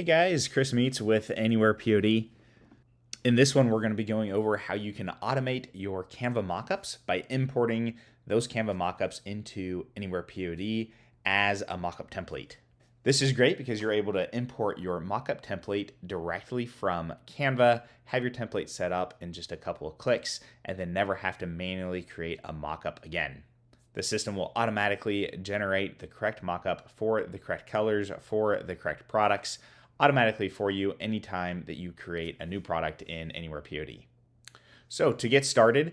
Hey guys, Chris Meets with AnywherePOD. In this one, we're going to be going over how you can automate your Canva mockups by importing those Canva mockups into AnywherePOD as a mockup template. This is great because you're able to import your mockup template directly from Canva, have your template set up in just a couple of clicks, and then never have to manually create a mockup again. The system will automatically generate the correct mockup for the correct colors, for the correct products, automatically for you anytime that you create a new product in AnywherePOD. So to get started,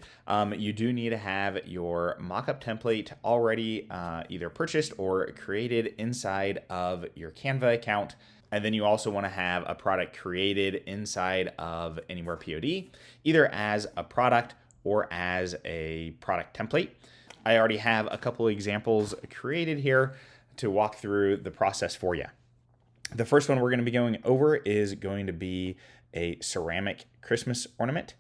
you do need to have your mockup template already either purchased or created inside of your Canva account. And then you also want to have a product created inside of AnywherePOD, either as a product or as a product template. I already have a couple of examples created here to walk through the process for you. The first one we're going to be going over is going to be a ceramic Christmas ornament.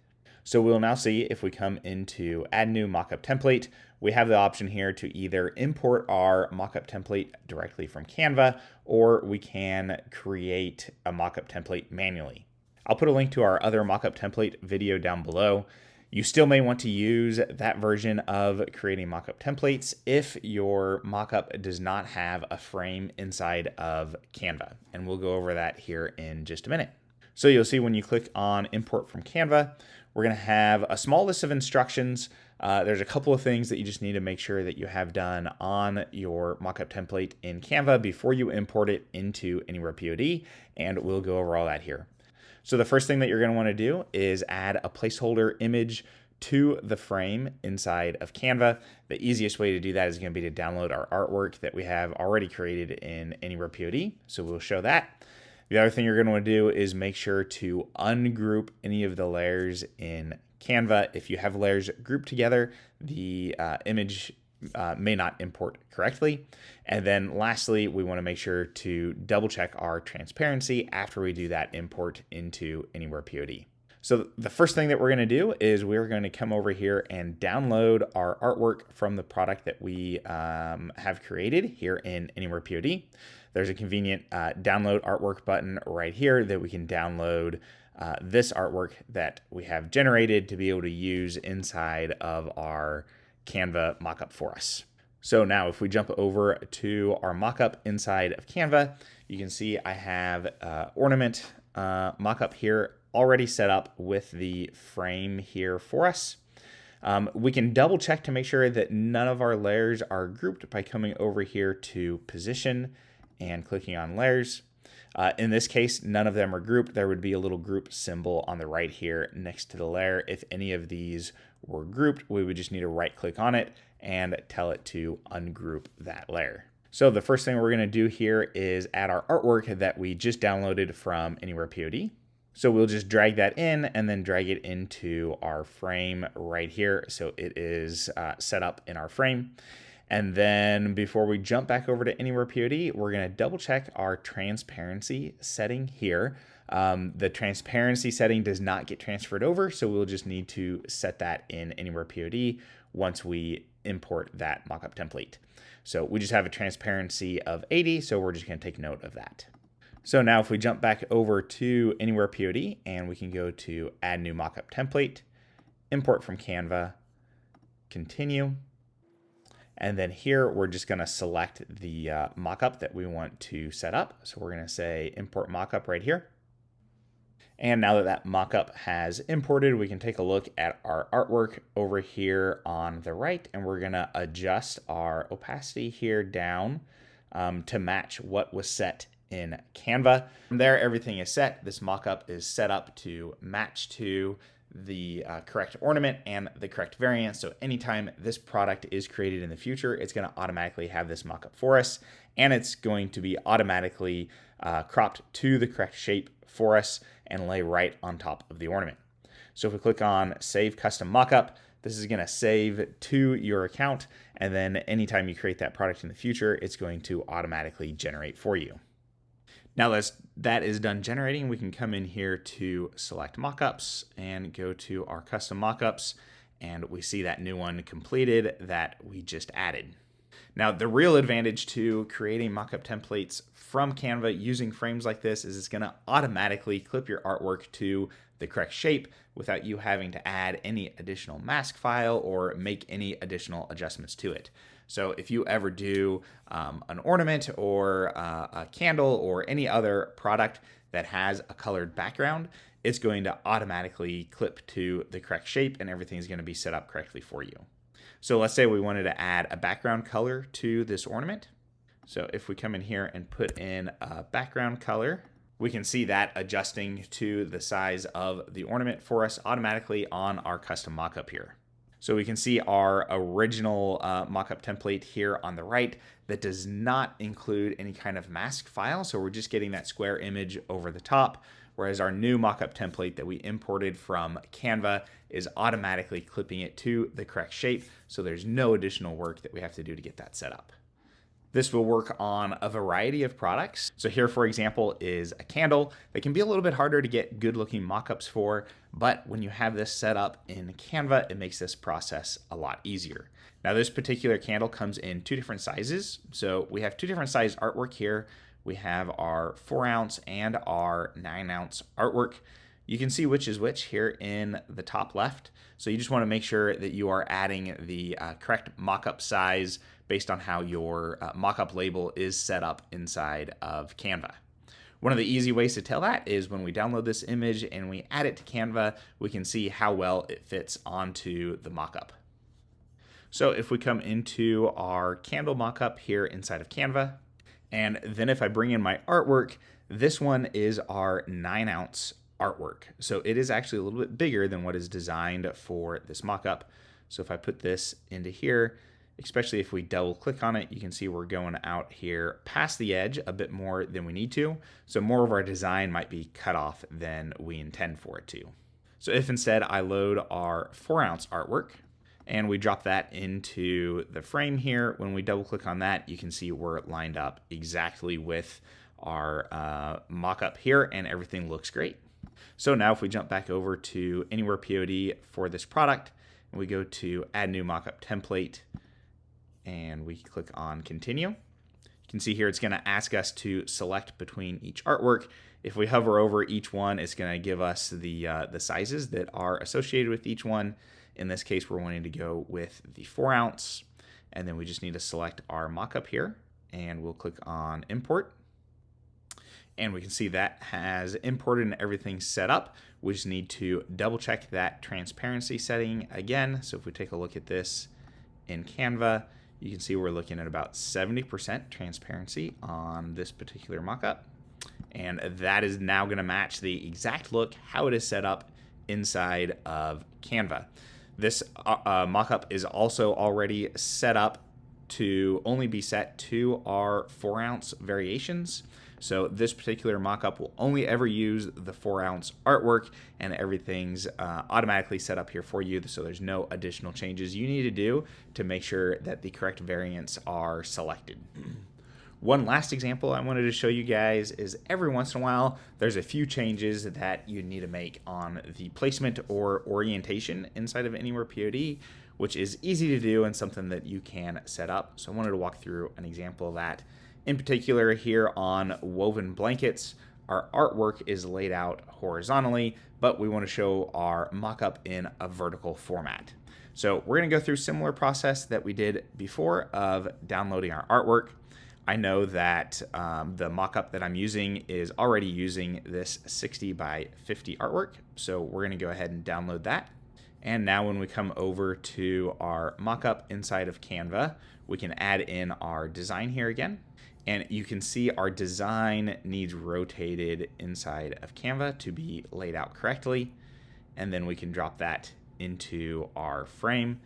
So we'll now see if we come into Add New Mockup Template, we have the option here to either import our mockup template directly from Canva, or we can create a mockup template manually. I'll put a link to our other mockup template video down below. You still may want to use that version of creating mockup templates if your mockup does not have a frame inside of Canva. And we'll go over that here in just a minute. So you'll see when you click on Import from Canva, we're going to have a small list of instructions. There's a couple of things that you just need to make sure that you have done on your mockup template in Canva before you import it into AnywherePOD, and we'll go over all that here. So the first thing that you're going to want to do is add a placeholder image to the frame inside of Canva. The easiest way to do that is going to be to download our artwork that we have already created in AnywherePOD. So we'll show that. The other thing you're going to want to do is make sure to ungroup any of the layers in Canva. If you have layers grouped together, the image may not import correctly. And then lastly, we want to make sure to double check our transparency after we do that import into AnywherePOD. So the first thing that we're going to do is we're going to come over here and download our artwork from the product that we have created here in AnywherePOD. There's a convenient download artwork button right here that we can download this artwork that we have generated to be able to use inside of our Canva mockup for us. So now if we jump over to our mockup inside of Canva, you can see I have Ornament mockup here already set up with the frame here for us. We can double check to make sure that none of our layers are grouped by coming over here to Position and clicking on Layers. In this case, none of them are grouped. There would be a little group symbol on the right here next to the layer. If any of these were grouped, we would just need to right click on it and tell it to ungroup that layer. So the first thing we're going to do here is add our artwork that we just downloaded from AnywherePOD. So we'll just drag that in and then drag it into our frame right here. So it is set up in our frame. And then before we jump back over to AnywherePOD, we're going to double check our transparency setting here. The transparency setting does not get transferred over, so we'll just need to set that in AnywherePOD once we import that mockup template. So we just have a transparency of 80, so we're just going to take note of that. So now if we jump back over to AnywherePOD and we can go to Add New Mockup Template, Import from Canva, Continue. And then here, we're just going to select the mockup that we want to set up. So we're going to say Import Mockup right here. And now that that mockup has imported, we can take a look at our artwork over here on the right. And we're going to adjust our opacity here down to match what was set in Canva. From there, everything is set. This mockup is set up to match to the correct ornament and the correct variant. So anytime this product is created in the future, it's going to automatically have this mockup for us, and it's going to be automatically cropped to the correct shape for us and lay right on top of the ornament. So if we click on Save Custom Mockup, this is going to save to your account, and then anytime you create that product in the future, it's going to automatically generate for you. Now that is done generating, we can come in here to select mockups and go to our custom mockups, and we see that new one completed that we just added. Now, the real advantage to creating mockup templates from Canva using frames like this is it's going to automatically clip your artwork to the correct shape without you having to add any additional mask file or make any additional adjustments to it. So if you ever do an ornament or a candle or any other product that has a colored background, it's going to automatically clip to the correct shape and everything's going to be set up correctly for you. So let's say we wanted to add a background color to this ornament. So if we come in here and put in a background color, we can see that adjusting to the size of the ornament for us automatically on our custom mockup here. So we can see our original mockup template here on the right that does not include any kind of mask file. So we're just getting that square image over the top, whereas our new mockup template that we imported from Canva is automatically clipping it to the correct shape. So there's no additional work that we have to do to get that set up. This will work on a variety of products. So here, for example, is a candle that can be a little bit harder to get good looking mockups for, but when you have this set up in Canva, it makes this process a lot easier. Now, this particular candle comes in two different sizes. So we have two different size artwork here. We have our 4-ounce and our 9-ounce artwork. You can see which is which here in the top left. So you just want to make sure that you are adding the correct mockup size based on how your mockup label is set up inside of Canva. One of the easy ways to tell that is when we download this image and we add it to Canva, we can see how well it fits onto the mockup. So if we come into our candle mockup here inside of Canva, and then if I bring in my artwork, this one is our 9-ounce artwork. So it is actually a little bit bigger than what is designed for this mockup. So if I put this into here, especially if we double click on it, you can see we're going out here past the edge a bit more than we need to. So more of our design might be cut off than we intend for it to. So if instead I load our 4-ounce artwork and we drop that into the frame here, when we double click on that, you can see we're lined up exactly with our mockup here and everything looks great. So now if we jump back over to AnywherePOD for this product and we go to add new mockup template and we click on continue, you can see here it's going to ask us to select between each artwork. If we hover over each one, it's going to give us the sizes that are associated with each one. In this case, we're wanting to go with the 4-ounce, and then we just need to select our mockup here, and we'll click on import. And we can see that has imported and everything set up. We just need to double check that transparency setting again. So if we take a look at this in Canva, you can see we're looking at about 70% transparency on this particular mockup. And that is now going to match the exact look, how it is set up inside of Canva. This mockup is also already set up to only be set to our 4-ounce variations. So this particular mockup will only ever use the 4-ounce artwork, and everything's automatically set up here for you. So there's no additional changes you need to do to make sure that the correct variants are selected. One last example I wanted to show you guys is every once in a while, there's a few changes that you need to make on the placement or orientation inside of AnywherePOD, which is easy to do and something that you can set up. So I wanted to walk through an example of that. In particular here on woven blankets, our artwork is laid out horizontally, but we want to show our mockup in a vertical format. So we're going to go through a similar process that we did before of downloading our artwork. I know that the mockup that I'm using is already using this 60 by 50 artwork. So we're going to go ahead and download that. And now when we come over to our mockup inside of Canva, we can add in our design here again. And you can see our design needs rotated inside of Canva to be laid out correctly. And then we can drop that into our frame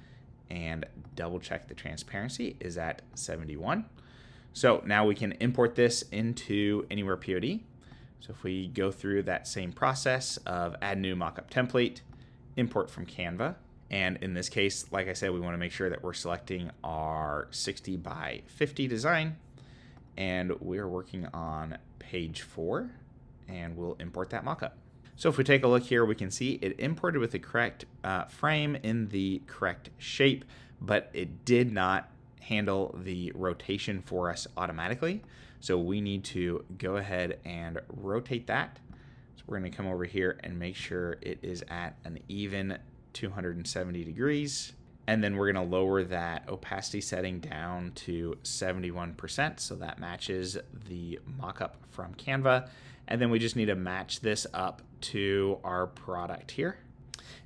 and double check the transparency is at 71. So now we can import this into AnywherePOD. So if we go through that same process of add new mockup template, import from Canva, and in this case, like I said, we want to make sure that we're selecting our 60 by 50 design, and we're working on page 4, and we'll import that mockup. So if we take a look here, we can see it imported with the correct frame in the correct shape, but it did not handle the rotation for us automatically. So we need to go ahead and rotate that. So we're going to come over here and make sure it is at an even 270 degrees. And then we're going to lower that opacity setting down to 71%. So that matches the mockup from Canva. And then we just need to match this up to our product here.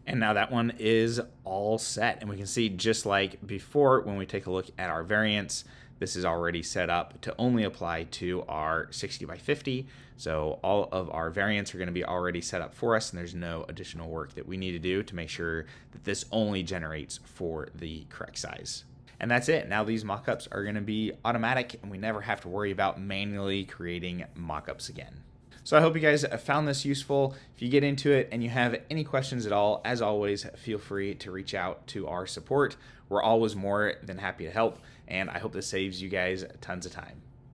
And now that one is all set. And we can see, just like before, when we take a look at our variants, this is already set up to only apply to our 60 by 50. So all of our variants are going to be already set up for us, and there's no additional work that we need to do to make sure that this only generates for the correct size. And that's it. Now these mockups are going to be automatic, and we never have to worry about manually creating mockups again. So I hope you guys found this useful. If you get into it and you have any questions at all, as always, feel free to reach out to our support. We're always more than happy to help, and I hope this saves you guys tons of time.